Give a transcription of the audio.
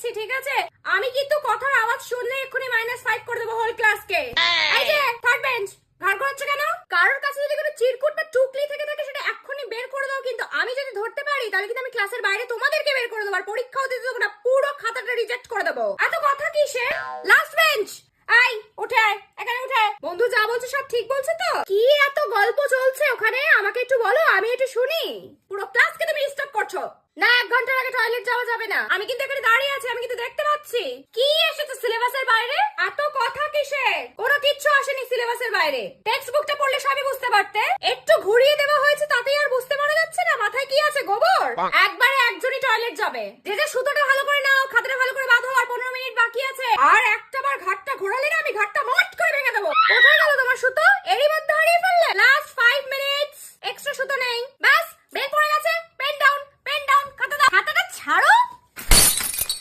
দিচ্ছি, ঠিক আছে? আমি কিন্তু কথার আওয়াজ শুনলে এক্ষুনি -5 করে দেবো হোল ক্লাসকে। এই যে থার্ড বেঞ্চ, ঘাড় ঘোরাচ্ছ কেন? কারোর কাছে যদি কোনো চিরকুট বা টুকলি থেকে থাকে সেটা এক্ষুনি বের করে দাও, কিন্তু আমি যদি ধরতে পারি তাহলে কিন্তু আমি ক্লাসের বাইরে তোমাদেরকে বের করে দেবো, আর পরীক্ষাও দিতে দেবো না, পুরো খাতাটা রিজেক্ট করে দেবো। এত কথা কিসে? লাস্ট বেঞ্চ, আই উঠে আয়, এখানে উঠে আয়। বন্ধু যা বলছে সব ঠিক বলছে তো? কি এত গল্প চলছে ওখানে আমাকে একটু বলো, আমি একটু শুনি। পুরো ক্লাসকে তুমি ডিস্টার্ব করছো না। 1 ঘন্টার আগে টয়লেট যাওয়া যাবে না। আমি কিন্তু এখানে দাঁড়িয়ে আছি, আমি কিন্তু দেখতে পাচ্ছি। কি এসেছে সিলেবাসের বাইরে? এত কথা কিসে? কোনো কিচ্ছু আসেনি সিলেবাসের বাইরে। টেক্সট বুকটা পড়লে সবই বুঝতে পারতে। একটু ঘুরিয়ে দেওয়া হয়েছে তাতেই আর বুঝতে পারা যাচ্ছে না? মাথায় কি আছে গোবর? একবারে একজনই টয়লেট যাবে। যে যে সুতোটা ভালো করে নাও, খাতাটা ভালো করে বাঁধো, আর 15 মিনিট বাকি আছে। আর একটা বার ঘাটটা ঘোরালে না আমি ঘাটটা